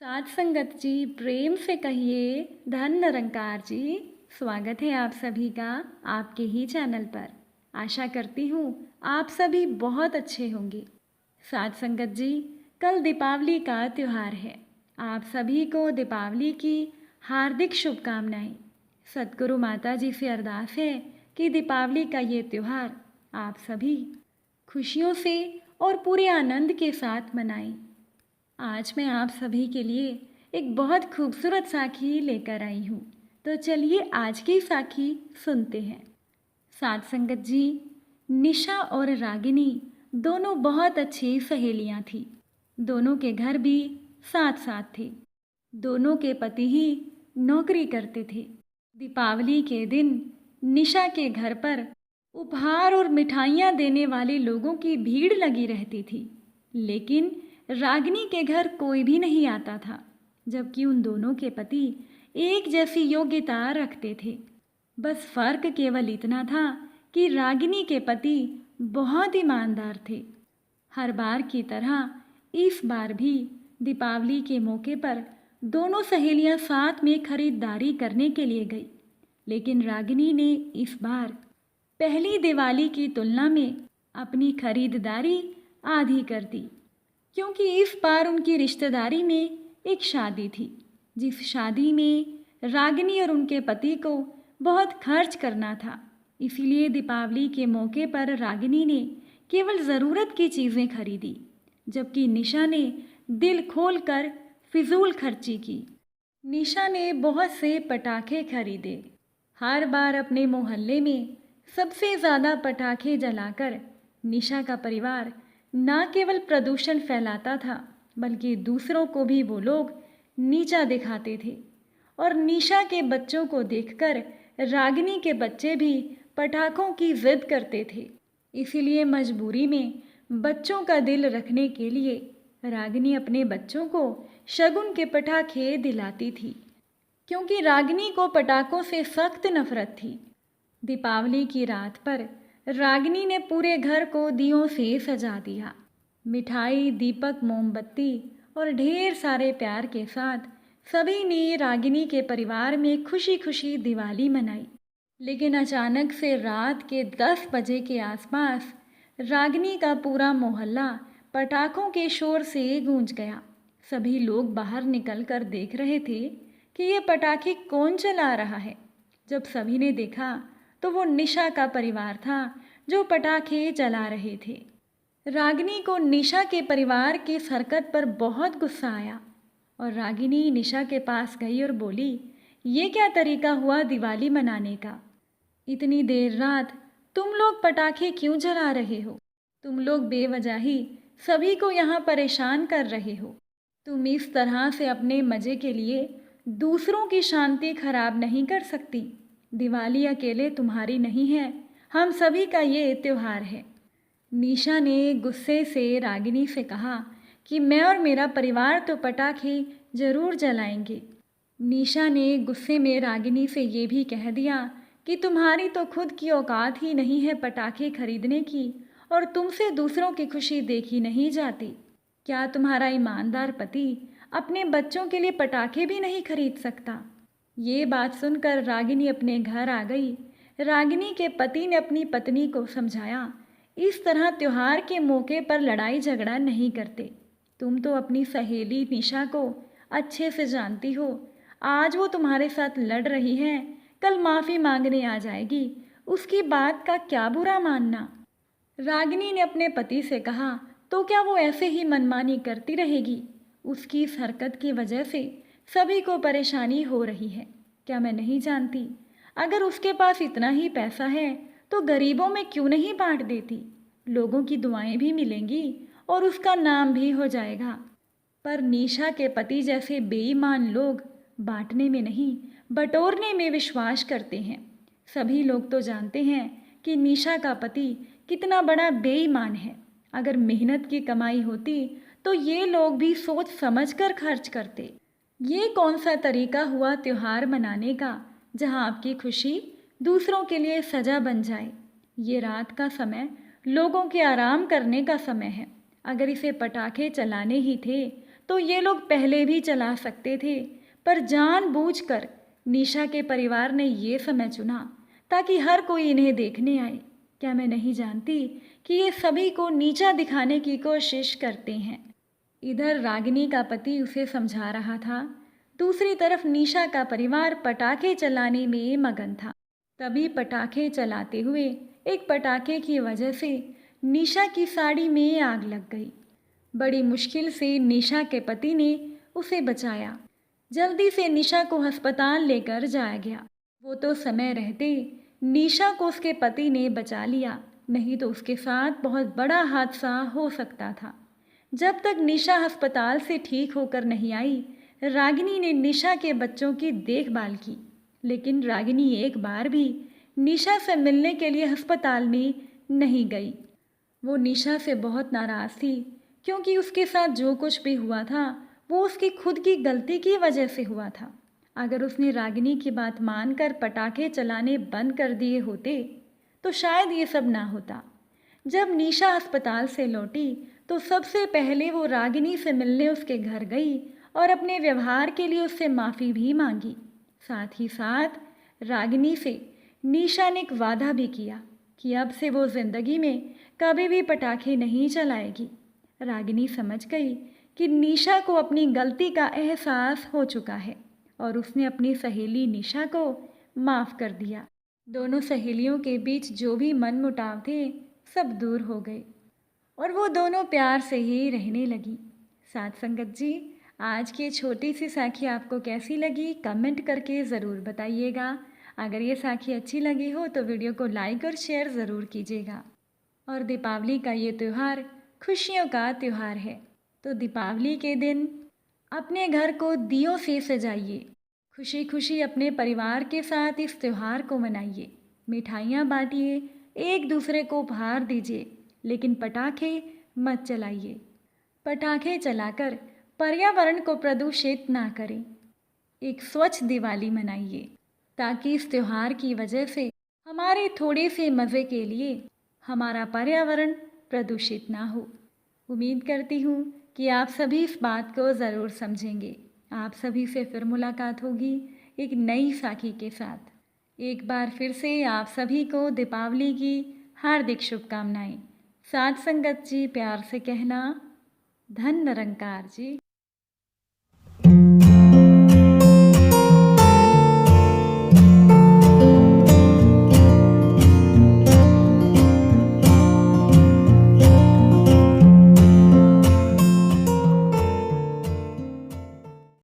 साथ संगत जी, प्रेम से कहिए धन निरंकार जी। स्वागत है आप सभी का आपके ही चैनल पर। आशा करती हूँ आप सभी बहुत अच्छे होंगे। साथ संगत जी, कल दीपावली का त्यौहार है। आप सभी को दीपावली की हार्दिक शुभकामनाएं। सतगुरु माता जी से अरदास है कि दीपावली का ये त्यौहार आप सभी खुशियों से और पूरे आनंद के साथ मनाएं। आज मैं आप सभी के लिए एक बहुत खूबसूरत साखी लेकर आई हूँ। तो चलिए आज की साखी सुनते हैं। साथ संगत जी, निशा और रागिनी दोनों बहुत अच्छी सहेलियाँ थीं। दोनों के घर भी साथ साथ थे। दोनों के पति ही नौकरी करते थे। दीपावली के दिन निशा के घर पर उपहार और मिठाइयाँ देने वाले लोगों की भीड़ लगी रहती थी, लेकिन रागिनी के घर कोई भी नहीं आता था, जबकि उन दोनों के पति एक जैसी योग्यता रखते थे। बस फर्क केवल इतना था कि रागिनी के पति बहुत ईमानदार थे। हर बार की तरह इस बार भी दीपावली के मौके पर दोनों सहेलियां साथ में खरीदारी करने के लिए गई, लेकिन रागिनी ने इस बार पहली दिवाली की तुलना में अपनी खरीदारी आधी कर दी, क्योंकि इस बार उनकी रिश्तेदारी में एक शादी थी, जिस शादी में रागिनी और उनके पति को बहुत खर्च करना था। इसीलिए दीपावली के मौके पर रागिनी ने केवल ज़रूरत की चीज़ें खरीदी, जबकि निशा ने दिल खोलकर फिजूल खर्ची की। निशा ने बहुत से पटाखे खरीदे। हर बार अपने मोहल्ले में सबसे ज़्यादा पटाखे जलाकर निशा का परिवार न केवल प्रदूषण फैलाता था, बल्कि दूसरों को भी वो लोग नीचा दिखाते थे। और निशा के बच्चों को देखकर रागिनी के बच्चे भी पटाखों की जिद करते थे। इसीलिए मजबूरी में बच्चों का दिल रखने के लिए रागिनी अपने बच्चों को शगुन के पटाखे दिलाती थी, क्योंकि रागिनी को पटाखों से सख्त नफरत थी। दीपावली की रात पर रागिनी ने पूरे घर को दियों से सजा दिया। मिठाई, दीपक, मोमबत्ती और ढेर सारे प्यार के साथ सभी ने रागिनी के परिवार में खुशी खुशी दिवाली मनाई। लेकिन अचानक से रात के 10 बजे के आसपास रागिनी का पूरा मोहल्ला पटाखों के शोर से गूंज गया। सभी लोग बाहर निकलकर देख रहे थे कि ये पटाखे कौन चला रहा है। जब सभी ने देखा तो वो निशा का परिवार था जो पटाखे जला रहे थे। रागिनी को निशा के परिवार की इस हरकत पर बहुत गुस्सा आया और रागिनी निशा के पास गई और बोली, ये क्या तरीका हुआ दिवाली मनाने का? इतनी देर रात तुम लोग पटाखे क्यों जला रहे हो? तुम लोग बेवजह ही सभी को यहाँ परेशान कर रहे हो। तुम इस तरह से अपने मज़े के लिए दूसरों की शांति खराब नहीं कर सकती। दिवाली अकेले तुम्हारी नहीं है, हम सभी का ये त्योहार है। निशा ने गुस्से से रागिनी से कहा कि मैं और मेरा परिवार तो पटाखे ज़रूर जलाएंगे। निशा ने गुस्से में रागिनी से ये भी कह दिया कि तुम्हारी तो खुद की औकात ही नहीं है पटाखे खरीदने की, और तुमसे दूसरों की खुशी देखी नहीं जाती। क्या तुम्हारा ईमानदार पति अपने बच्चों के लिए पटाखे भी नहीं खरीद सकता? ये बात सुनकर रागिनी अपने घर आ गई। रागिनी के पति ने अपनी पत्नी को समझाया, इस तरह त्योहार के मौके पर लड़ाई झगड़ा नहीं करते। तुम तो अपनी सहेली निशा को अच्छे से जानती हो। आज वो तुम्हारे साथ लड़ रही है, कल माफ़ी मांगने आ जाएगी, उसकी बात का क्या बुरा मानना। रागिनी ने अपने पति से कहा, तो क्या वो ऐसे ही मनमानी करती रहेगी? उसकी इस हरकत की वजह से सभी को परेशानी हो रही है। क्या मैं नहीं जानती? अगर उसके पास इतना ही पैसा है तो गरीबों में क्यों नहीं बांट देती? लोगों की दुआएं भी मिलेंगी और उसका नाम भी हो जाएगा। पर निशा के पति जैसे बेईमान लोग बांटने में नहीं, बटोरने में विश्वास करते हैं। सभी लोग तो जानते हैं कि निशा का पति कितना बड़ा बेईमान है। अगर मेहनत की कमाई होती तो ये लोग भी सोच समझकर खर्च करते। ये कौन सा तरीका हुआ त्योहार मनाने का, जहां आपकी खुशी दूसरों के लिए सजा बन जाए? ये रात का समय लोगों के आराम करने का समय है। अगर इसे पटाखे चलाने ही थे तो ये लोग पहले भी चला सकते थे, पर जानबूझकर निशा के परिवार ने ये समय चुना ताकि हर कोई इन्हें देखने आए। क्या मैं नहीं जानती कि ये सभी को नीचा दिखाने की कोशिश करते हैं। इधर रागिनी का पति उसे समझा रहा था, दूसरी तरफ निशा का परिवार पटाखे चलाने में मगन था। तभी पटाखे चलाते हुए एक पटाखे की वजह से निशा की साड़ी में आग लग गई। बड़ी मुश्किल से निशा के पति ने उसे बचाया। जल्दी से निशा को अस्पताल लेकर जाया गया। वो तो समय रहते निशा को उसके पति ने बचा लिया, नहीं तो उसके साथ बहुत बड़ा हादसा हो सकता था। जब तक निशा अस्पताल से ठीक होकर नहीं आई, रागिनी ने निशा के बच्चों की देखभाल की, लेकिन रागिनी एक बार भी निशा से मिलने के लिए अस्पताल में नहीं गई। वो निशा से बहुत नाराज़ थी, क्योंकि उसके साथ जो कुछ भी हुआ था वो उसकी खुद की गलती की वजह से हुआ था। अगर उसने रागिनी की बात मानकर पटाखे चलाने बंद कर दिए होते तो शायद ये सब ना होता। जब निशा अस्पताल से लौटी तो सबसे पहले वो रागिनी से मिलने उसके घर गई और अपने व्यवहार के लिए उससे माफ़ी भी मांगी। साथ ही साथ रागिनी से निशा ने एक वादा भी किया कि अब से वो ज़िंदगी में कभी भी पटाखे नहीं चलाएगी। रागिनी समझ गई कि निशा को अपनी गलती का एहसास हो चुका है और उसने अपनी सहेली निशा को माफ़ कर दिया। दोनों सहेलियों के बीच जो भी मनमुटाव थे सब दूर हो गए और वो दोनों प्यार से ही रहने लगी। साथ संगत जी, आज की छोटी सी साखी आपको कैसी लगी कमेंट करके ज़रूर बताइएगा। अगर ये साखी अच्छी लगी हो तो वीडियो को लाइक और शेयर ज़रूर कीजिएगा। और दीपावली का ये त्यौहार खुशियों का त्यौहार है, तो दीपावली के दिन अपने घर को दियों से सजाइए, खुशी खुशी अपने परिवार के साथ इस त्यौहार को मनाइए, मिठाइयाँ बांटिए, एक दूसरे को उपहार दीजिए, लेकिन पटाखे मत चलाइए। पटाखे चलाकर पर्यावरण को प्रदूषित ना करें। एक स्वच्छ दिवाली मनाइए ताकि इस त्यौहार की वजह से हमारे थोड़े से मज़े के लिए हमारा पर्यावरण प्रदूषित ना हो। उम्मीद करती हूँ कि आप सभी इस बात को ज़रूर समझेंगे। आप सभी से फिर मुलाकात होगी एक नई साखी के साथ। एक बार फिर से आप सभी को दीपावली की हार्दिक शुभकामनाएं। साथ संगत जी प्यार से कहना, धन निरंकार जी।